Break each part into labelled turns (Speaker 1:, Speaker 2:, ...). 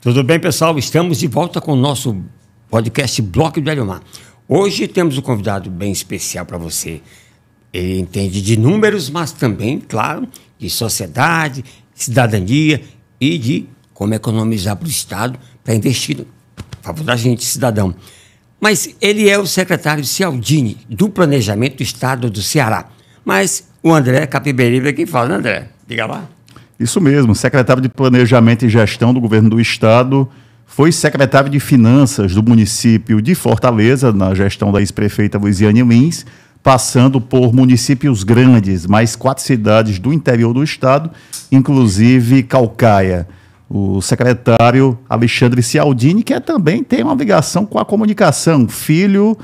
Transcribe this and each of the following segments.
Speaker 1: Tudo bem, pessoal? Estamos de volta com o nosso podcast Bloco de Eliomar. Hoje temos um convidado bem especial para você. Ele entende de números, mas também, claro, de sociedade, cidadania e de como economizar para o Estado para investir a favor da gente, cidadão. Mas ele é o secretário Cialdini, do Planejamento do Estado do Ceará. Mas o André Capiberibe é quem fala, né, André? Diga lá.
Speaker 2: Isso mesmo, secretário de Planejamento e Gestão do Governo do Estado, foi secretário de Finanças do município de Fortaleza, na gestão da ex-prefeita Luiziane Lins, passando por municípios grandes, mais 4 cidades do interior do estado, inclusive Caucaia. O secretário Alexandre Cialdini, que também tem uma ligação com a comunicação, filho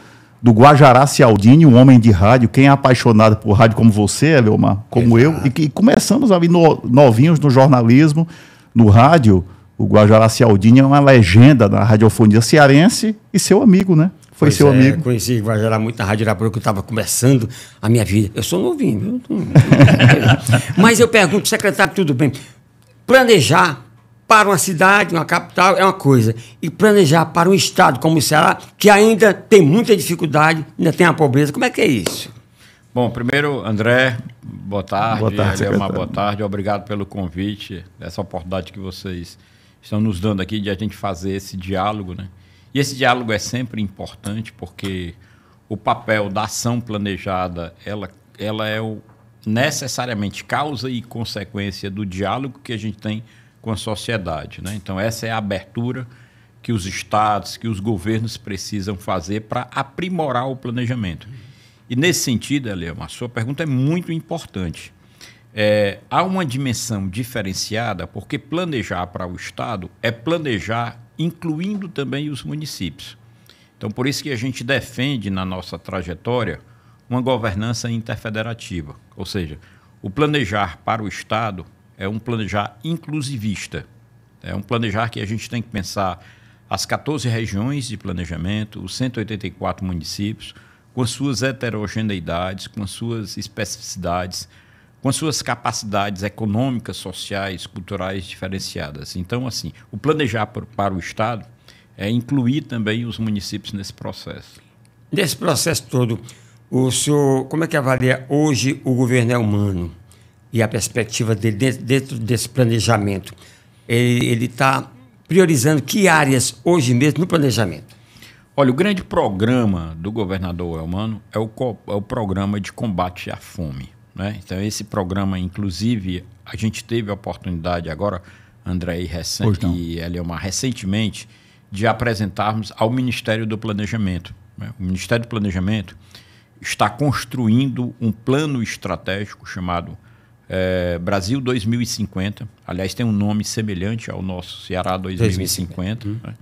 Speaker 2: do Guajará Cialdini, um homem de rádio. Quem é apaixonado por rádio como você, Eliomar, como eu, e que começamos ali novinhos no jornalismo, no rádio. O Guajará Cialdini é uma legenda na radiofonia cearense e seu amigo, né? Foi seu amigo.
Speaker 1: Conheci o Guajará muito na Rádio Arapuru, que eu estava começando a minha vida. Eu sou novinho, viu? Mas eu pergunto, secretário, tudo bem, planejar para uma cidade, uma capital, é uma coisa. E planejar para um estado como o Ceará, que ainda tem muita dificuldade, ainda tem a pobreza, como é que é isso?
Speaker 3: Bom, primeiro, André, boa tarde.
Speaker 2: Boa tarde,
Speaker 3: Eliomar, boa tarde. Obrigado pelo convite, essa oportunidade que vocês estão nos dando aqui de a gente fazer esse diálogo, né? E esse diálogo é sempre importante porque o papel da ação planejada, ela é necessariamente causa e consequência do diálogo que a gente tem com a sociedade, né? Então, essa é a abertura que os estados, que os governos precisam fazer para aprimorar o planejamento. E, nesse sentido, Eliomar, a sua pergunta é muito importante. Há uma dimensão diferenciada, porque planejar para o estado é planejar incluindo também os municípios. Então, por isso que a gente defende, na nossa trajetória, uma governança interfederativa. Ou seja, o planejar para o estado é um planejar inclusivista. É um planejar que a gente tem que pensar as 14 regiões de planejamento, os 184 municípios, com as suas heterogeneidades, com as suas especificidades, com as suas capacidades econômicas, sociais, culturais diferenciadas. Então, assim, o planejar para o Estado é incluir também os municípios nesse processo.
Speaker 1: Nesse processo todo, o senhor, como é que avalia hoje o governo humano? E a perspectiva dele dentro desse planejamento, ele está priorizando que áreas hoje mesmo no planejamento?
Speaker 3: Olha, o grande programa do governador Elmano é o programa de combate à fome, né? Então, esse programa, inclusive, a gente teve a oportunidade agora, André e Eliomar, recentemente, de apresentarmos ao Ministério do Planejamento, né? O Ministério do Planejamento está construindo um plano estratégico chamado Brasil 2050, aliás, tem um nome semelhante ao nosso Ceará 2050. Né?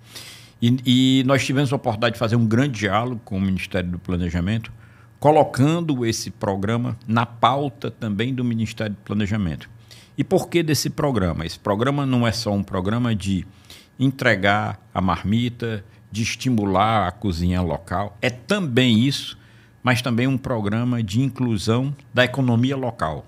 Speaker 3: E nós tivemos a oportunidade de fazer um grande diálogo com o Ministério do Planejamento, colocando esse programa na pauta também do Ministério do Planejamento. E por que desse programa? Esse programa não é só um programa de entregar a marmita, de estimular a cozinha local, é também isso, mas também um programa de inclusão da economia local,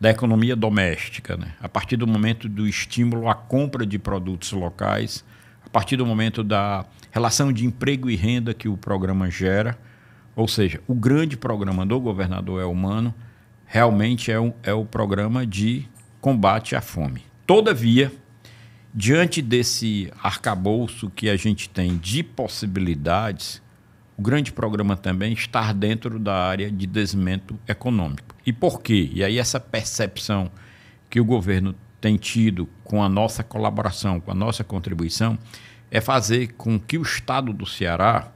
Speaker 3: da economia doméstica, né? A partir do momento do estímulo à compra de produtos locais, a partir do momento da relação de emprego e renda que o programa gera. Ou seja, o grande programa do governador Elmano realmente é o programa de combate à fome. Todavia, diante desse arcabouço que a gente tem de possibilidades, o grande programa também está dentro da área de desenvolvimento econômico. E por quê? E aí essa percepção que o governo tem tido com a nossa colaboração, com a nossa contribuição, é fazer com que o estado do Ceará,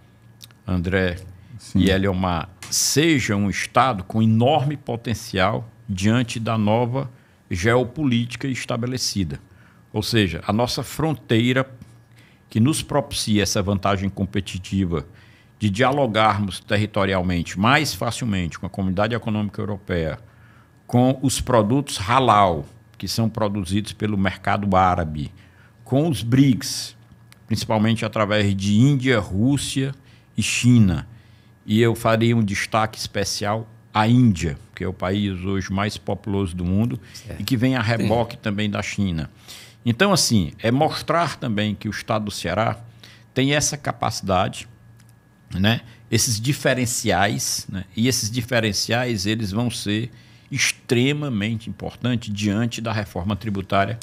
Speaker 3: André
Speaker 2: Sim.
Speaker 3: e Eliomar, seja um estado com enorme potencial diante da nova geopolítica estabelecida. Ou seja, a nossa fronteira que nos propicia essa vantagem competitiva de dialogarmos territorialmente mais facilmente com a Comunidade Econômica Europeia, com os produtos halal, que são produzidos pelo mercado árabe, com os BRICS, principalmente através de Índia, Rússia e China. E eu faria um destaque especial à Índia, que é o país hoje mais populoso do mundo, certo, e que vem a reboque também da China. Então, assim, é mostrar também que o Estado do Ceará tem essa capacidade, né? Esses diferenciais, né? E esses diferenciais eles vão ser extremamente importantes diante da reforma tributária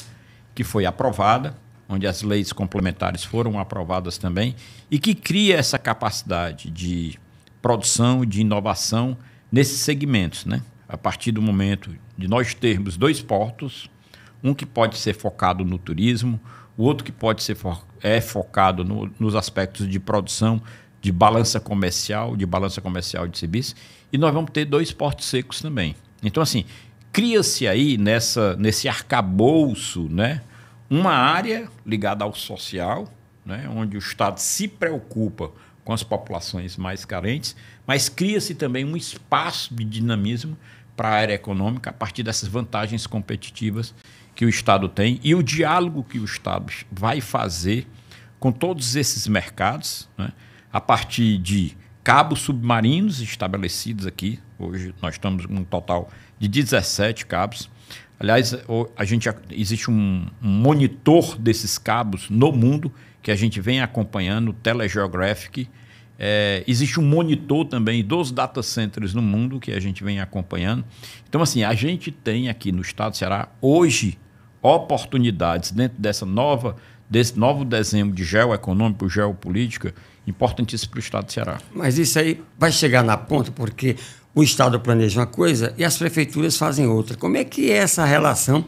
Speaker 3: que foi aprovada, onde as leis complementares foram aprovadas também, e que cria essa capacidade de produção, de inovação nesses segmentos, né? A partir do momento de nós termos 2 portos, um que pode ser focado no turismo, o outro que pode ser focado nos aspectos de produção, de balança comercial de serviços, e nós vamos ter 2 portos secos também. Então, assim, cria-se aí nesse arcabouço, né, uma área ligada ao social, né, onde o Estado se preocupa com as populações mais carentes, mas cria-se também um espaço de dinamismo para a área econômica a partir dessas vantagens competitivas que o Estado tem e o diálogo que o Estado vai fazer com todos esses mercados, né, a partir de cabos submarinos estabelecidos aqui. Hoje nós estamos com um total de 17 cabos. Aliás, existe um monitor desses cabos no mundo que a gente vem acompanhando, o Telegeographic. Existe um monitor também dos data centers no mundo que a gente vem acompanhando. Então, assim, a gente tem aqui no estado do Ceará, hoje, oportunidades dentro desse novo desenho de geoeconômico, geopolítica, importantíssimo para o estado do Ceará.
Speaker 1: Mas isso aí vai chegar na ponta porque o Estado planeja uma coisa e as prefeituras fazem outra. Como é que é essa relação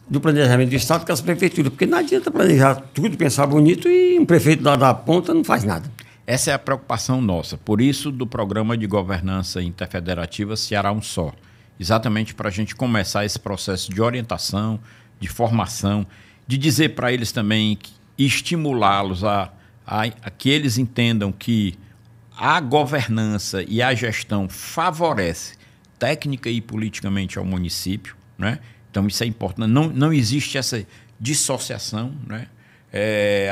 Speaker 1: do planejamento do Estado com as prefeituras? Porque não adianta planejar tudo, pensar bonito e um prefeito lá da ponta não faz nada.
Speaker 3: Essa é a preocupação nossa. Por isso, do Programa de Governança Interfederativa Ceará Um Só. Exatamente para a gente começar esse processo de orientação, de formação, de dizer para eles também e estimulá-los a que eles entendam que a governança e a gestão favorece técnica e politicamente ao município, né? Então isso é importante. Não existe essa dissociação, né?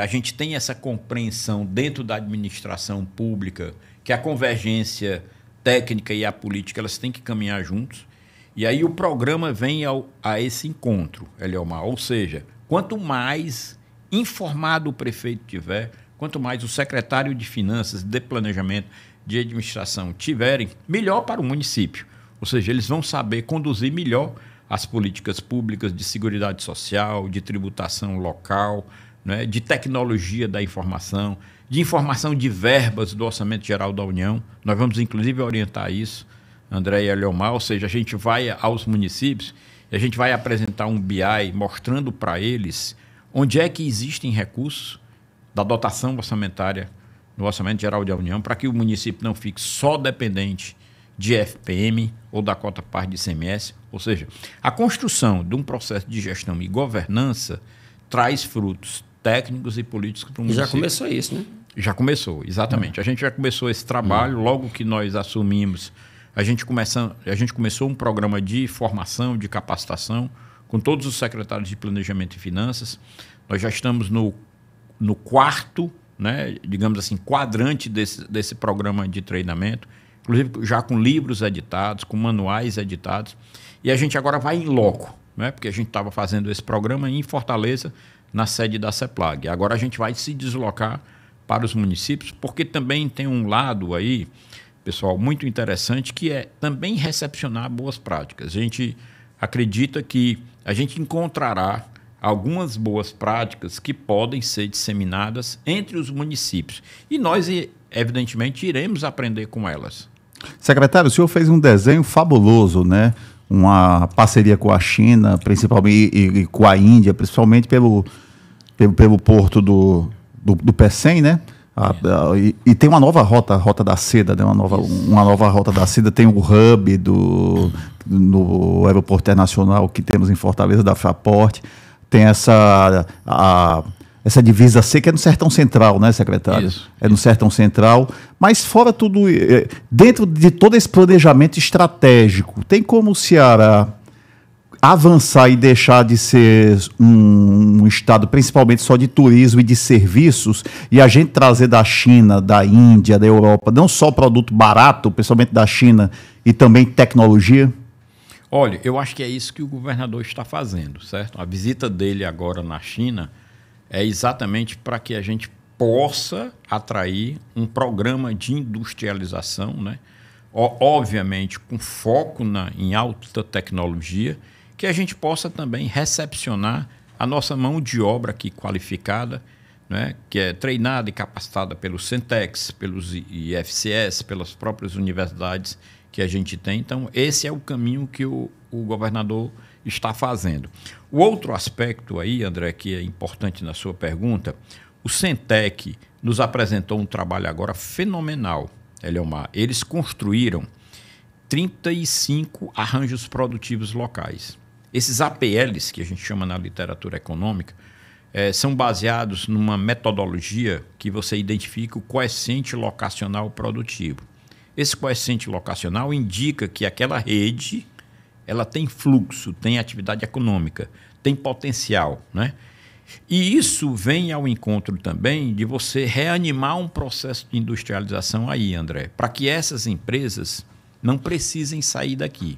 Speaker 3: A gente tem essa compreensão dentro da administração pública que a convergência técnica e a política elas têm que caminhar juntos. E aí o programa vem a esse encontro, Eliomar. Ou seja, quanto mais informado o prefeito tiver, quanto mais o secretário de Finanças, de Planejamento, de Administração tiverem, melhor para o município. Ou seja, eles vão saber conduzir melhor as políticas públicas de seguridade social, de tributação local, né, de tecnologia da informação, de informação de verbas do Orçamento Geral da União. Nós vamos, inclusive, orientar isso, André e Eliomar, ou seja, a gente vai aos municípios e a gente vai apresentar um BI mostrando para eles onde é que existem recursos da dotação orçamentária no Orçamento Geral da União para que o município não fique só dependente de FPM ou da cota parte de ICMS. Ou seja, a construção de um processo de gestão e governança traz frutos técnicos e políticos para o município.
Speaker 1: Já começou isso, né?
Speaker 3: Já começou, exatamente. A gente já começou esse trabalho, logo que nós assumimos, a gente começou um programa de formação, de capacitação, com todos os secretários de Planejamento e Finanças. Nós já estamos no 4º, né, digamos assim, quadrante desse programa de treinamento, inclusive já com livros editados, com manuais editados. E a gente agora vai em loco, né, porque a gente estava fazendo esse programa em Fortaleza, na sede da CEPLAG. Agora a gente vai se deslocar para os municípios, porque também tem um lado aí, pessoal, muito interessante, que é também recepcionar boas práticas. A gente acredita que a gente encontrará algumas boas práticas que podem ser disseminadas entre os municípios. E nós, evidentemente, iremos aprender com elas.
Speaker 2: Secretário, o senhor fez um desenho fabuloso, né? Uma parceria com a China, principalmente, e com a Índia, principalmente pelo porto do Pecém, né? E tem uma nova rota da seda, né? Uma nova rota da seda. Tem o hub no aeroporto internacional que temos em Fortaleza, da Fraport. Tem essa divisa C, que é no Sertão Central, né, secretário?
Speaker 3: Isso.
Speaker 2: É no Sertão Central. Mas fora tudo, dentro de todo esse planejamento estratégico, tem como o Ceará avançar e deixar de ser um estado principalmente só de turismo e de serviços, e a gente trazer da China, da Índia, da Europa, não só produto barato, principalmente da China, e também tecnologia?
Speaker 3: Olha, eu acho que é isso que o governador está fazendo, certo? A visita dele agora na China é exatamente para que a gente possa atrair um programa de industrialização, né? Obviamente com foco em alta tecnologia, que a gente possa também recepcionar a nossa mão de obra aqui qualificada, né? Que é treinada e capacitada pelos Centex, pelos IFCS, pelas próprias universidades que a gente tem. Então, esse é o caminho que o governador está fazendo. O outro aspecto aí, André, que é importante na sua pergunta, o Centec nos apresentou um trabalho agora fenomenal, Eliomar. Eles construíram 35 arranjos produtivos locais. Esses APLs, que a gente chama na literatura econômica, são baseados numa metodologia que você identifica o coeficiente locacional produtivo. Esse coeficiente locacional indica que aquela rede ela tem fluxo, tem atividade econômica, tem potencial, né? E isso vem ao encontro também de você reanimar um processo de industrialização aí, André, para que essas empresas não precisem sair daqui.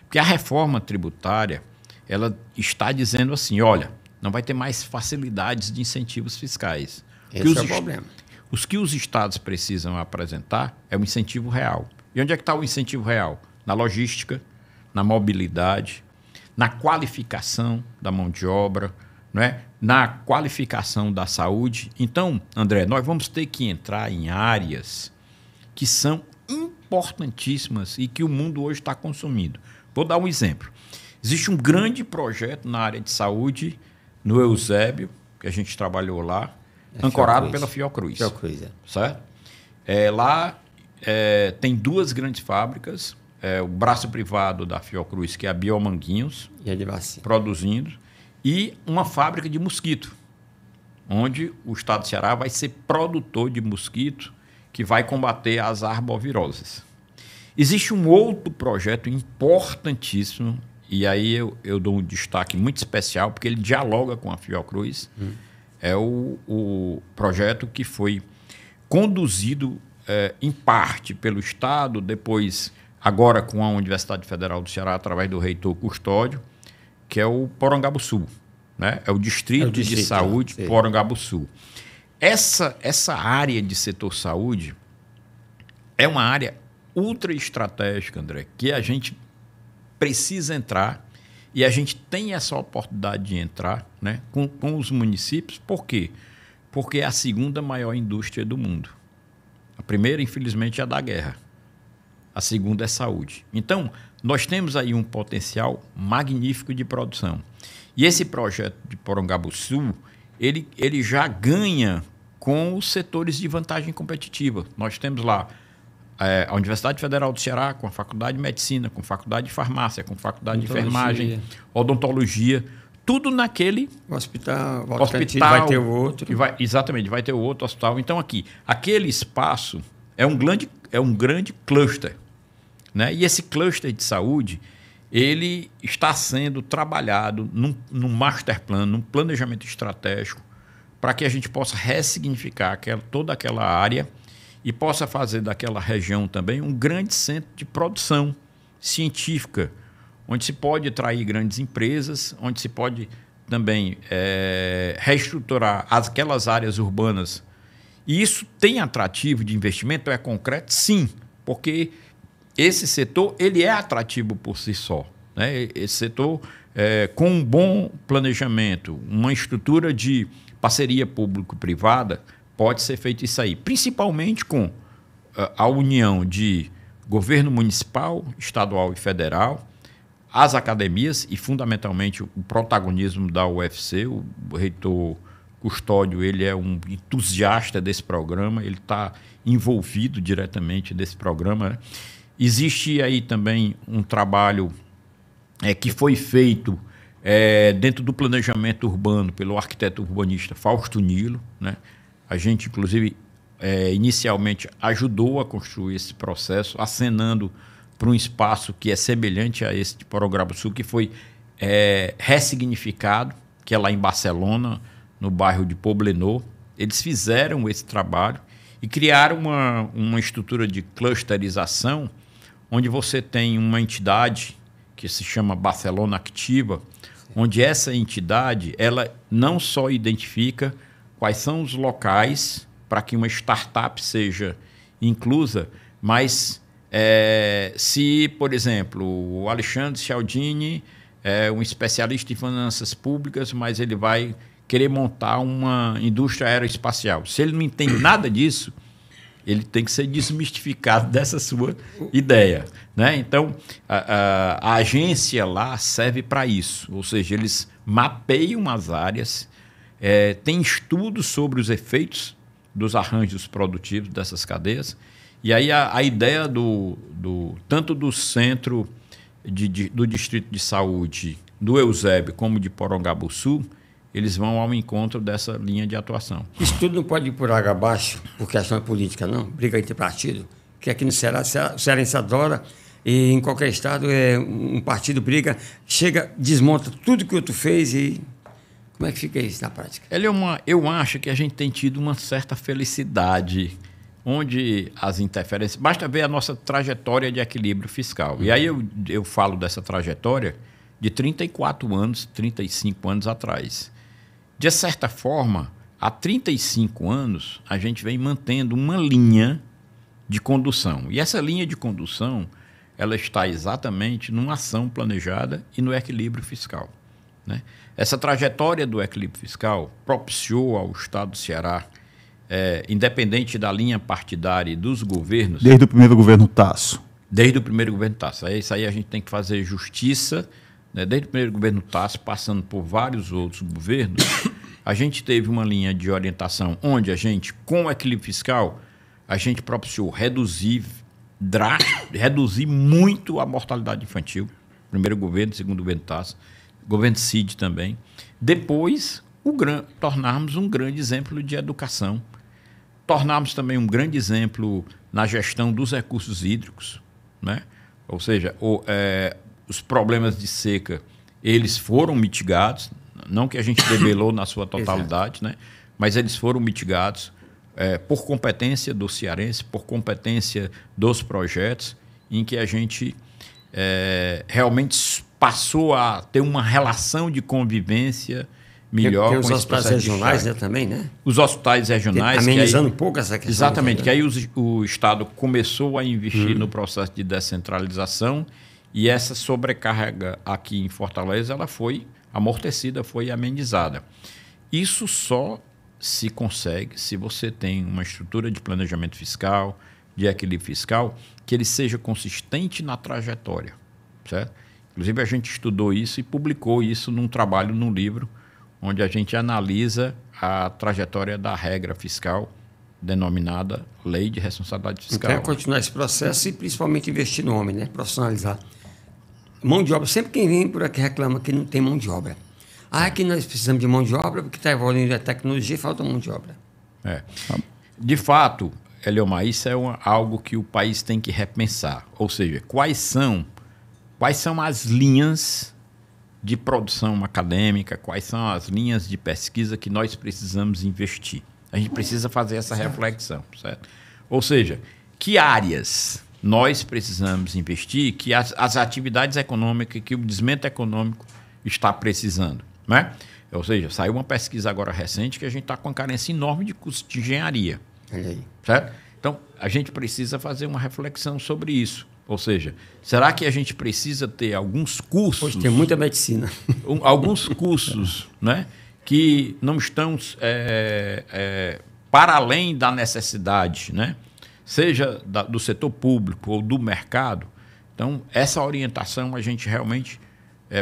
Speaker 3: Porque a reforma tributária ela está dizendo assim, olha, não vai ter mais facilidades de incentivos fiscais.
Speaker 1: Esse é o problema.
Speaker 3: Os que os estados precisam apresentar é o incentivo real. E onde é que está o incentivo real? Na logística, na mobilidade, na qualificação da mão de obra, não é? Na qualificação da saúde. Então, André, nós vamos ter que entrar em áreas que são importantíssimas e que o mundo hoje está consumindo. Vou dar um exemplo. Existe um grande projeto na área de saúde no Eusébio, que a gente trabalhou lá, ancorado pela Fiocruz.
Speaker 1: Fiocruz, é.
Speaker 3: Certo? Lá tem duas grandes fábricas, o braço privado da Fiocruz, que é a Biomanguinhos,
Speaker 1: e a de vacina,
Speaker 3: produzindo, e uma fábrica de mosquito, onde o estado do Ceará vai ser produtor de mosquito que vai combater as arboviroses. Existe um outro projeto importantíssimo, e aí eu dou um destaque muito especial, porque ele dialoga com a Fiocruz. É o projeto que foi conduzido em parte pelo Estado, depois agora com a Universidade Federal do Ceará, através do reitor Custódio, que é o Porangabuçu, né? É o Distrito de Saúde Porangabuçu. Essa área de setor saúde é uma área ultra estratégica, André, que a gente precisa entrar e a gente tem essa oportunidade de entrar, né, com os municípios. Por quê? Porque é a segunda maior indústria do mundo. A primeira, infelizmente, é a da guerra. A segunda é saúde. Então, nós temos aí um potencial magnífico de produção. E esse projeto de Porangabuçu, ele já ganha com os setores de vantagem competitiva. Nós temos lá a Universidade Federal do Ceará, com a Faculdade de Medicina, com a Faculdade de Farmácia, com a Faculdade de Enfermagem, Odontologia, tudo naquele
Speaker 1: hospital
Speaker 3: vai
Speaker 1: ter o outro.
Speaker 3: Exatamente, vai ter o outro hospital. Então, aquele espaço é um grande cluster, né? E esse cluster de saúde, ele está sendo trabalhado num master plan, num planejamento estratégico, para que a gente possa ressignificar toda aquela área e possa fazer daquela região também um grande centro de produção científica, onde se pode atrair grandes empresas, onde se pode também reestruturar aquelas áreas urbanas. E isso tem atrativo de investimento? É concreto? Sim, porque esse setor ele é atrativo por si só, né? Esse setor, com um bom planejamento, uma estrutura de parceria público-privada, pode ser feito isso aí, principalmente com a união de governo municipal, estadual e federal, as academias e, fundamentalmente, o protagonismo da UFC. O reitor Custódio, ele é um entusiasta desse programa, ele está envolvido diretamente desse programa, né? Existe aí também um trabalho que foi feito dentro do planejamento urbano pelo arquiteto urbanista Fausto Nilo, né? A gente, inclusive, inicialmente ajudou a construir esse processo, acenando para um espaço que é semelhante a esse de Porangabuçu, que foi ressignificado, que é lá em Barcelona, no bairro de Poblenou. Eles fizeram esse trabalho e criaram uma estrutura de clusterização, onde você tem uma entidade que se chama Barcelona Activa, onde essa entidade ela não só identifica quais são os locais para que uma startup seja inclusa, mas se, por exemplo, o Alexandre Cialdini é um especialista em finanças públicas, mas ele vai querer montar uma indústria aeroespacial. Se ele não entende nada disso, ele tem que ser desmistificado dessa sua ideia, né? Então, a agência lá serve para isso, ou seja, eles mapeiam as áreas, tem estudos sobre os efeitos dos arranjos produtivos dessas cadeias, e aí a ideia tanto do centro do Distrito de Saúde do Eusébio como de Porongabuçu, eles vão ao encontro dessa linha de atuação.
Speaker 1: Isso tudo não pode ir por água abaixo, por questão política, não? Briga entre partido, que aqui no Ceará, o cearense adora, e em qualquer estado um partido briga, chega, desmonta tudo que o outro fez e... Como é que fica isso na prática?
Speaker 3: Eu acho que a gente tem tido uma certa felicidade, onde as interferências... Basta ver a nossa trajetória de equilíbrio fiscal. E aí eu falo dessa trajetória de 34 anos, 35 anos atrás. De certa forma, há 35 anos, a gente vem mantendo uma linha de condução. E essa linha de condução, ela está exatamente numa ação planejada e no equilíbrio fiscal, né? Essa trajetória do equilíbrio fiscal propiciou ao Estado do Ceará, independente da linha partidária e dos governos...
Speaker 2: Desde o primeiro governo Tasso.
Speaker 3: Desde o primeiro governo Tasso. Isso aí a gente tem que fazer justiça, né? Desde o primeiro governo Tasso, passando por vários outros governos, a gente teve uma linha de orientação onde a gente, com o equilíbrio fiscal, a gente propiciou reduzir muito a mortalidade infantil. Primeiro governo, segundo governo Tasso, governo Cid também. Depois, tornarmos um grande exemplo de educação. Tornarmos também um grande exemplo na gestão dos recursos hídricos, né? Ou seja, os problemas de seca, eles foram mitigados, não que a gente debelou na sua totalidade, né? Mas eles foram mitigados por competência do cearense, por competência dos projetos, em que a gente realmente passou a ter uma relação de convivência melhor.
Speaker 1: Tem os hospitais regionais, né, também, né?
Speaker 3: Os hospitais regionais.
Speaker 1: Amenizando um pouco essa questão.
Speaker 3: Exatamente, que aí o Estado começou a investir no processo de descentralização e essa sobrecarga aqui em Fortaleza ela foi amortecida, foi amenizada. Isso só se consegue se você tem uma estrutura de planejamento fiscal, de equilíbrio fiscal, que ele seja consistente na trajetória, certo? Inclusive, a gente estudou isso e publicou isso num trabalho, num livro, onde a gente analisa a trajetória da regra fiscal denominada Lei de Responsabilidade Fiscal.
Speaker 1: Então, continuar esse processo e principalmente investir no homem, né? Profissionalizar. Mão de obra, sempre quem vem por aqui reclama que não tem mão de obra. Que nós precisamos de mão de obra porque está evoluindo a tecnologia e falta mão de obra.
Speaker 3: De fato, Eliomar, isso é algo que o país tem que repensar. Ou seja, quais são as linhas de produção acadêmica, quais são as linhas de pesquisa que nós precisamos investir. A gente precisa fazer essa reflexão, certo? Ou seja, que áreas nós precisamos investir, que as atividades econômicas, que o desenvolvimento econômico está precisando, né? Ou seja, saiu uma pesquisa agora recente que a gente está com uma carência enorme de curso de engenharia, certo? Então, a gente precisa fazer uma reflexão sobre isso. Ou seja, será que a gente precisa ter alguns cursos...
Speaker 1: Hoje tem muita medicina.
Speaker 3: Alguns cursos, né, que não estão para além da necessidade, né, seja do setor público ou do mercado. Então, essa orientação a gente realmente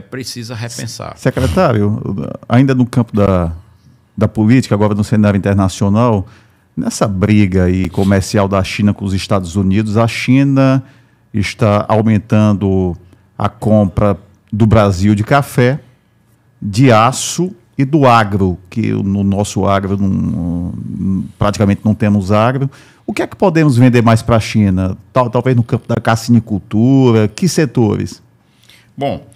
Speaker 3: precisa repensar.
Speaker 2: Secretário, ainda no campo da política, agora no cenário internacional, nessa briga aí comercial da China com os Estados Unidos, a China está aumentando a compra do Brasil de café, de aço e do agro, que no nosso agro praticamente não temos agro. O que é que podemos vender mais para a China? Talvez no campo da cassinicultura, que setores?
Speaker 3: Bom,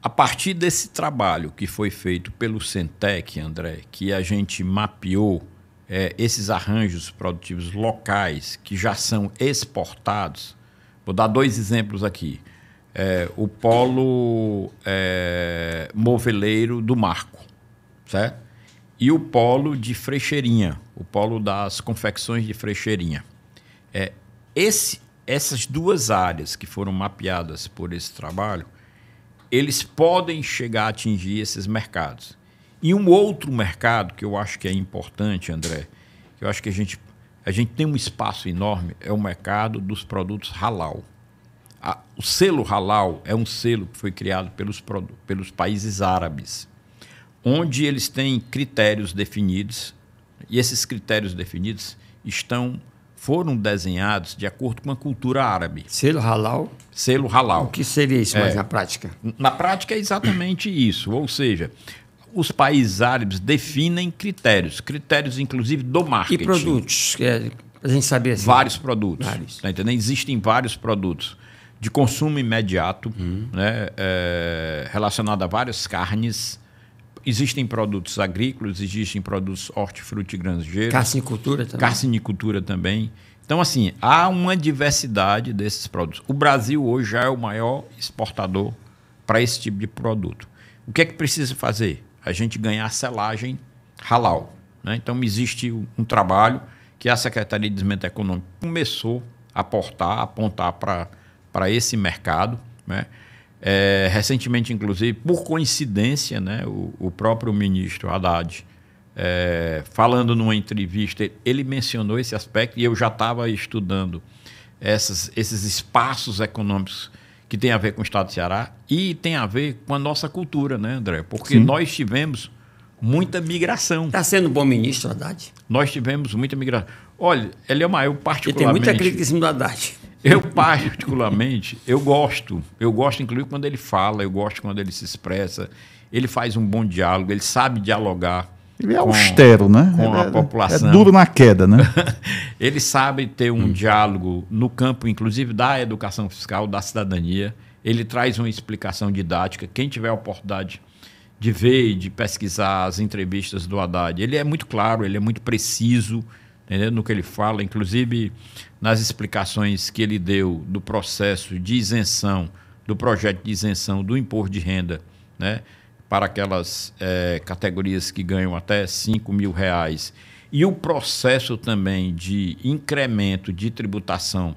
Speaker 3: a partir desse trabalho que foi feito pelo Centec, André, que a gente mapeou esses arranjos produtivos locais que já são exportados, Vou dar 2 exemplos aqui. O polo moveleiro do Marco, certo? E o polo de Frecheirinha, o polo das confecções de Frecheirinha. Essas 2 áreas que foram mapeadas por esse trabalho, eles podem chegar a atingir esses mercados. E um outro mercado que eu acho que é importante, André, que eu acho que a gente tem um espaço enorme, é o mercado dos produtos halal. O selo halal é um selo que foi criado pelos países árabes, onde eles têm critérios definidos, e esses critérios definidos foram desenhados de acordo com a cultura árabe.
Speaker 1: Selo halal?
Speaker 3: Selo halal.
Speaker 1: O que seria isso mais na prática?
Speaker 3: Na prática é exatamente isso, ou seja, os países árabes definem critérios inclusive do marketing.
Speaker 1: E produtos? A gente saber assim.
Speaker 3: Vários produtos. Tá entendendo? Existem vários produtos de consumo imediato, né, relacionado a várias carnes. Existem produtos agrícolas, existem produtos hortifrutigranjeiros.
Speaker 1: Carcinicultura também.
Speaker 3: Carcinicultura também. Então, assim, há uma diversidade desses produtos. O Brasil hoje já é o maior exportador para esse tipo de produto. O que é que precisa fazer? A gente ganhar a selagem halal, né? Então, existe um trabalho que a Secretaria de Desenvolvimento Econômico começou a apontar para esse mercado, né? Recentemente, inclusive, por coincidência, né, o próprio ministro Haddad, falando numa entrevista, ele mencionou esse aspecto e eu já estava estudando esses espaços econômicos que tem a ver com o Estado do Ceará e tem a ver com a nossa cultura, né, André? Porque
Speaker 2: Sim.
Speaker 3: nós tivemos muita migração.
Speaker 1: Está sendo bom ministro, Haddad?
Speaker 3: Nós tivemos muita migração. Olha, Eliomar, eu particularmente...
Speaker 1: E tem muita crítica em cima do Haddad.
Speaker 3: Eu, particularmente, eu gosto inclusive quando ele fala, eu gosto quando ele se expressa, ele faz um bom diálogo, ele sabe dialogar.
Speaker 2: Ele é austero, né?
Speaker 3: Com a população.
Speaker 2: É duro na queda, né?
Speaker 3: Ele sabe ter um diálogo no campo, inclusive, da educação fiscal, da cidadania. Ele traz uma explicação didática. Quem tiver a oportunidade de ver e de pesquisar as entrevistas do Haddad, ele é muito claro, ele é muito preciso, entendeu? No que ele fala, inclusive nas explicações que ele deu do processo de isenção, do projeto de isenção do imposto de renda, né, para aquelas categorias que ganham até R$5.000, e o processo também de incremento de tributação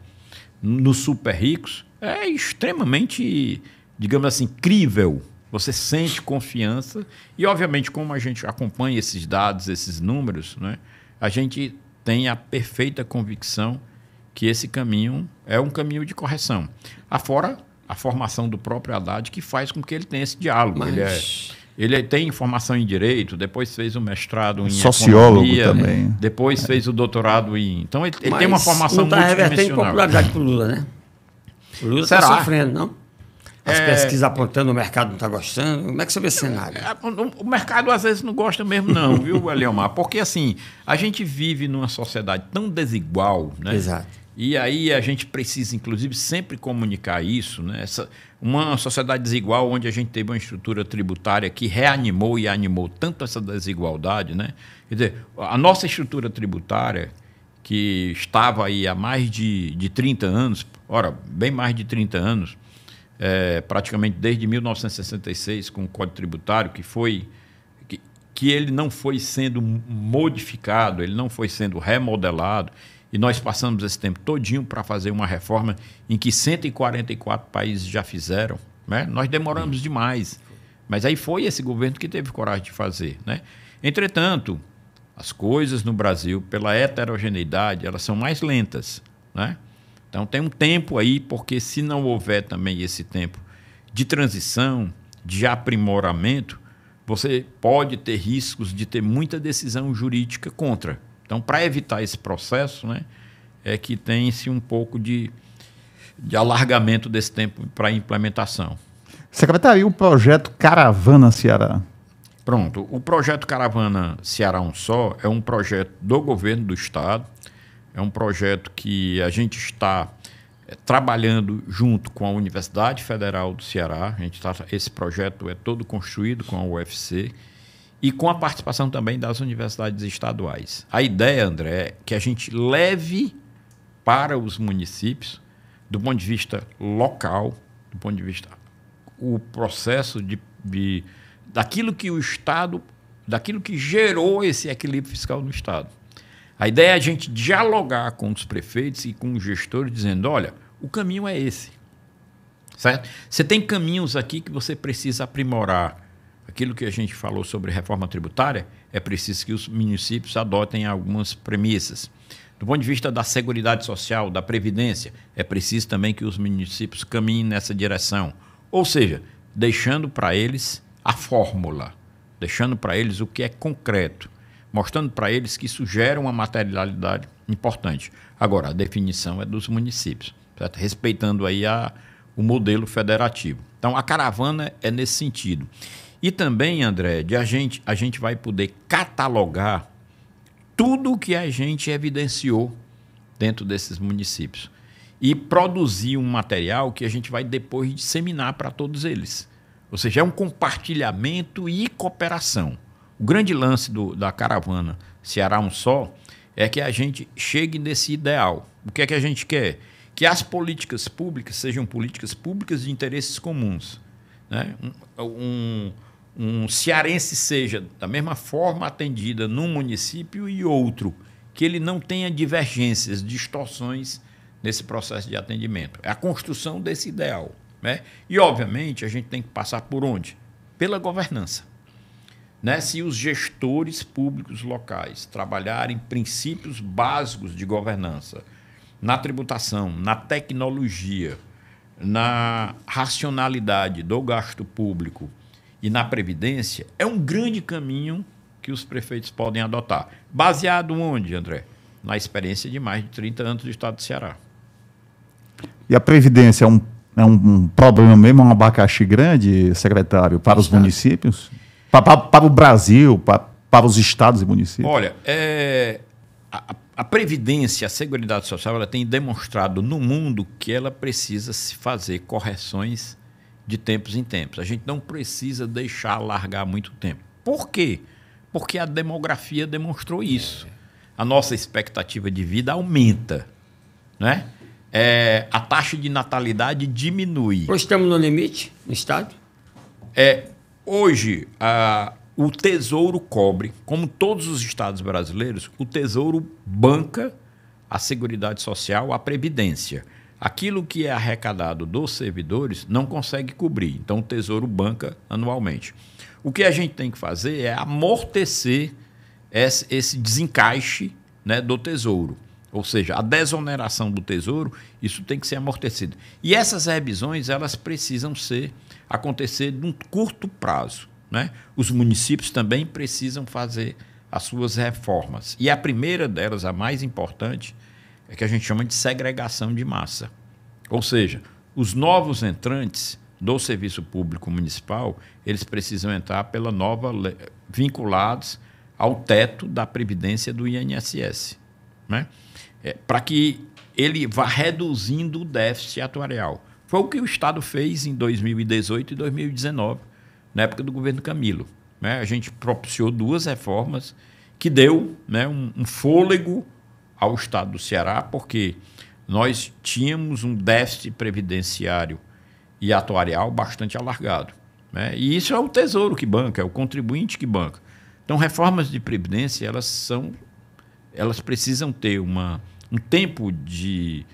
Speaker 3: nos super ricos é extremamente, digamos assim, crível. Você sente confiança e, obviamente, como a gente acompanha esses dados, esses números, né, a gente tem a perfeita convicção que esse caminho é um caminho de correção. Afora a formação do próprio Haddad, que faz com que ele tenha esse diálogo.
Speaker 1: Mas...
Speaker 3: Ele tem formação em Direito, depois fez o mestrado em
Speaker 2: sociólogo
Speaker 3: Economia,
Speaker 2: também.
Speaker 3: Depois fez o doutorado em... Então, ele tem uma formação
Speaker 1: multidimensional. Não está revertendo popularidade para o Lula, né? O Lula está sofrendo, não? As pesquisas apontando, o mercado não está gostando. Como é que você vê esse cenário?
Speaker 3: O mercado, às vezes, não gosta mesmo, não, viu, Eliomar? Porque, assim, a gente vive numa sociedade tão desigual, né?
Speaker 1: Exato.
Speaker 3: E aí a gente precisa, inclusive, sempre comunicar isso, né? Uma sociedade desigual onde a gente teve uma estrutura tributária que reanimou e animou tanto essa desigualdade, né? Quer dizer, a nossa estrutura tributária, que estava aí há mais de 30 anos, bem mais de 30 anos, praticamente desde 1966, com o Código Tributário, que ele não foi sendo modificado, ele não foi sendo remodelado, e nós passamos esse tempo todinho para fazer uma reforma em que 144 países já fizeram, né? Nós demoramos demais, mas aí foi esse governo que teve coragem de fazer, né? Entretanto, as coisas no Brasil, pela heterogeneidade, elas são mais lentas, né? Então tem um tempo aí, porque se não houver também esse tempo de transição, de aprimoramento, você pode ter riscos de ter muita decisão jurídica contra. Então, para evitar esse processo, né, é que tem-se um pouco de alargamento desse tempo para a implementação.
Speaker 2: Secretário, e o projeto Caravana Ceará?
Speaker 3: Pronto, o projeto Caravana Ceará Um Só é um projeto do governo do Estado, é um projeto que a gente está trabalhando junto com a Universidade Federal do Ceará. Esse projeto é todo construído com a UFC e com a participação também das universidades estaduais. A ideia, André, é que a gente leve para os municípios do ponto de vista local, do ponto de vista o processo daquilo que o Estado, daquilo que gerou esse equilíbrio fiscal no Estado. A ideia é a gente dialogar com os prefeitos e com os gestores, dizendo, olha, o caminho é esse. Certo? Você tem caminhos aqui que você precisa aprimorar. Aquilo que a gente falou sobre reforma tributária, é preciso que os municípios adotem algumas premissas. Do ponto de vista da seguridade social, da previdência, é preciso também que os municípios caminhem nessa direção. Ou seja, deixando para eles a fórmula, deixando para eles o que é concreto, mostrando para eles que isso gera uma materialidade importante. Agora, a definição é dos municípios, certo? Respeitando aí o modelo federativo. Então, a caravana é nesse sentido. E também, André, a gente vai poder catalogar tudo o que a gente evidenciou dentro desses municípios e produzir um material que a gente vai depois disseminar para todos eles. Ou seja, é um compartilhamento e cooperação. O grande lance da caravana Ceará Um Só é que a gente chegue nesse ideal. O que é que a gente quer? Que as políticas públicas sejam políticas públicas de interesses comuns. Né? Um cearense seja da mesma forma atendida num município e outro, que ele não tenha divergências, distorções nesse processo de atendimento. É a construção desse ideal. Né? E, obviamente, a gente tem que passar por onde? Pela governança. Né? Se os gestores públicos locais trabalharem princípios básicos de governança, na tributação, na tecnologia, na racionalidade do gasto público e na previdência, é um grande caminho que os prefeitos podem adotar. Baseado onde, André? Na experiência de mais de 30 anos do Estado do Ceará.
Speaker 2: E a previdência é um problema mesmo, um abacaxi grande, secretário, para os municípios? Para o Brasil, para os estados e municípios?
Speaker 3: Olha, a Previdência, a Seguridade Social, ela tem demonstrado no mundo que ela precisa se fazer correções de tempos em tempos. A gente não precisa deixar largar muito tempo. Por quê? Porque a demografia demonstrou isso. A nossa expectativa de vida aumenta, né? A taxa de natalidade diminui.
Speaker 1: Hoje estamos no limite no Estado?
Speaker 3: Hoje, o Tesouro cobre, como todos os estados brasileiros, o Tesouro banca a Seguridade Social, a Previdência. Aquilo que é arrecadado dos servidores não consegue cobrir, então o Tesouro banca anualmente. O que a gente tem que fazer é amortecer esse desencaixe, né, do Tesouro. Ou seja, a desoneração do Tesouro, isso tem que ser amortecido. E essas revisões, elas precisam acontecer num curto prazo. Né? Os municípios também precisam fazer as suas reformas. E a primeira delas, a mais importante, é que a gente chama de segregação de massa. Ou seja, os novos entrantes do serviço público municipal, eles precisam entrar pela nova lei, vinculados ao teto da Previdência do INSS. Né? Para que ele vá reduzindo o déficit atuarial. Foi o que o Estado fez em 2018 e 2019, na época do governo Camilo. Né? A gente propiciou 2 reformas que deu, né, um fôlego ao Estado do Ceará, porque nós tínhamos um déficit previdenciário e atuarial bastante alargado. Né? E isso é o Tesouro que banca, é o contribuinte que banca. Então, reformas de previdência, elas precisam ter um tempo de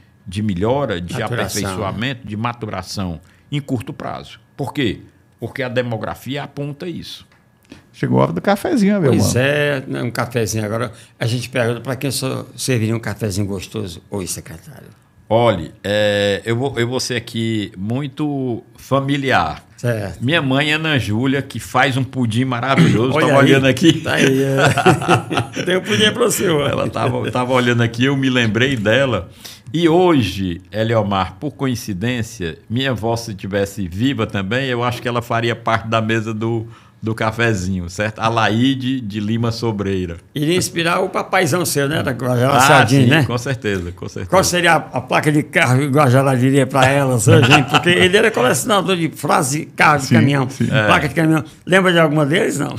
Speaker 3: melhora, de aperfeiçoamento, de maturação em curto prazo. Por quê? Porque a demografia aponta isso.
Speaker 2: Chegou a hora do cafezinho, meu irmão.
Speaker 1: Pois é, um cafezinho agora. A gente pergunta para quem só serviria um cafezinho gostoso hoje, secretário.
Speaker 3: Olhe, eu vou ser aqui muito familiar.
Speaker 1: Certo.
Speaker 3: Minha mãe, Ana Júlia, que faz um pudim maravilhoso.
Speaker 1: Olha
Speaker 3: estava olhando aqui.
Speaker 1: Tá aí, tem um pudim para o senhor.
Speaker 3: Ela estava olhando aqui, eu me lembrei dela. E hoje, Eliomar, por coincidência, minha avó, se estivesse viva também, eu acho que ela faria parte da mesa do cafezinho, certo? Alaide de Lima Sobreira.
Speaker 1: Iria inspirar o papaizão seu, né? Da Guajará-Sardinha,
Speaker 3: sim,
Speaker 1: né?
Speaker 3: Com certeza, com certeza.
Speaker 1: Qual seria a placa de carro que o Guajará diria para elas hoje, hein? Porque ele era colecionador de frases, carro de caminhão, placa de caminhão. Lembra de alguma deles, não?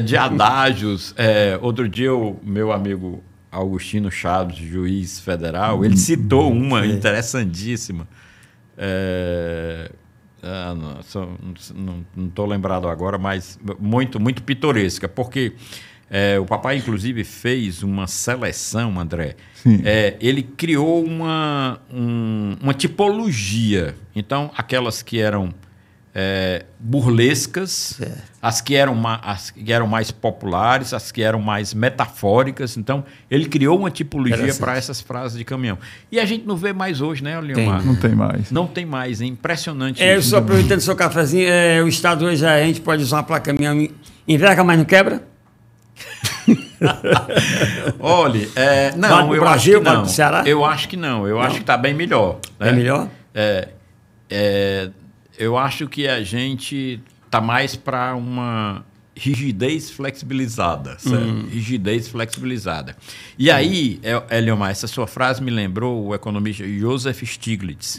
Speaker 3: De adágios. Outro dia, meu amigo Augustino Chaves, juiz federal, ele citou uma interessantíssima. Não estou lembrado agora, mas muito, muito pitoresca, porque o papai, inclusive, fez uma seleção, André. Ele criou uma tipologia. Então, aquelas que eram burlescas, as que eram mais populares, as que eram mais metafóricas. Então, ele criou uma tipologia para essas frases de caminhão. E a gente não vê mais hoje, né, Leomar?
Speaker 2: Não tem mais.
Speaker 3: Não tem mais, é impressionante.
Speaker 1: Eu só aproveitando o seu cafezinho, o Estado hoje a gente pode usar uma placa caminhão, enverga, mas não quebra?
Speaker 3: Olha, não, eu acho que não. Eu acho que não. Eu acho que está bem melhor. Né?
Speaker 1: É melhor?
Speaker 3: Eu acho que a gente está mais para uma rigidez flexibilizada, certo? Rigidez flexibilizada. E aí, Eliomar, essa sua frase me lembrou o economista Joseph Stiglitz,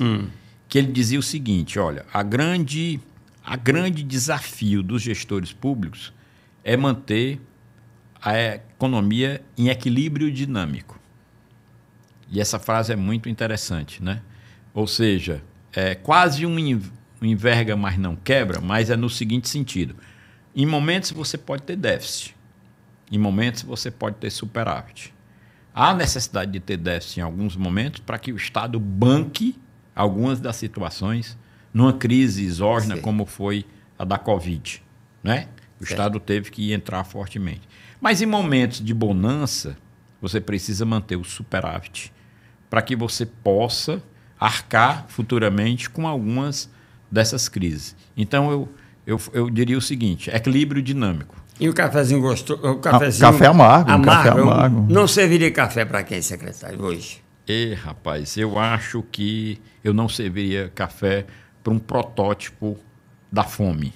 Speaker 3: que ele dizia o seguinte, olha, a grande desafio dos gestores públicos é manter a economia em equilíbrio dinâmico. E essa frase é muito interessante, né? Ou seja, é quase um enverga, mas não quebra, mas é no seguinte sentido. Em momentos você pode ter déficit, em momentos você pode ter superávit. Há necessidade de ter déficit em alguns momentos para que o Estado banque algumas das situações numa crise exógena como foi a da Covid, né? O Estado teve que entrar fortemente. Mas em momentos de bonança, você precisa manter o superávit para que você possa arcar futuramente com algumas dessas crises. Então, eu diria o seguinte, equilíbrio dinâmico.
Speaker 1: E o cafezinho gostoso? O cafezinho
Speaker 2: café amargo. Café amargo.
Speaker 1: Não serviria café para quem, secretário, hoje?
Speaker 3: Rapaz, eu acho que eu não serviria café para um protótipo da fome,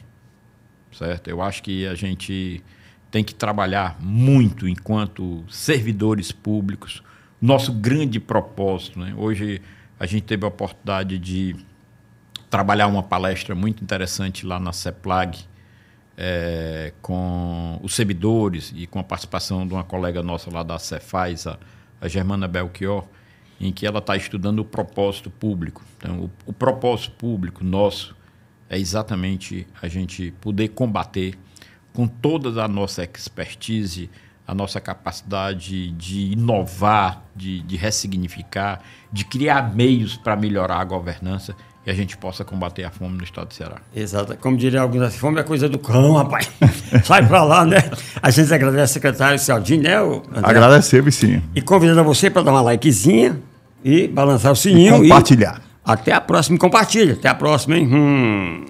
Speaker 3: certo? Eu acho que a gente tem que trabalhar muito enquanto servidores públicos. Nosso grande propósito, né? Hoje a gente teve a oportunidade de trabalhar uma palestra muito interessante lá na CEPLAG, com os servidores e com a participação de uma colega nossa lá da Cefaz, a Germana Belchior, em que ela está estudando o propósito público. Então, o propósito público nosso é exatamente a gente poder combater com toda a nossa expertise, a nossa capacidade de inovar, de ressignificar, de criar meios para melhorar a governança e a gente possa combater a fome no estado do Ceará.
Speaker 1: Exato. Como diria alguns, a fome é coisa do cão, rapaz. Sai para lá, né? A gente agradece, secretário Cialdini, né?
Speaker 2: Agradecemos, sim.
Speaker 1: E convidando a você para dar uma likezinha e balançar o sininho.
Speaker 2: E compartilhar.
Speaker 1: Até a próxima. Compartilha. Até a próxima, hein?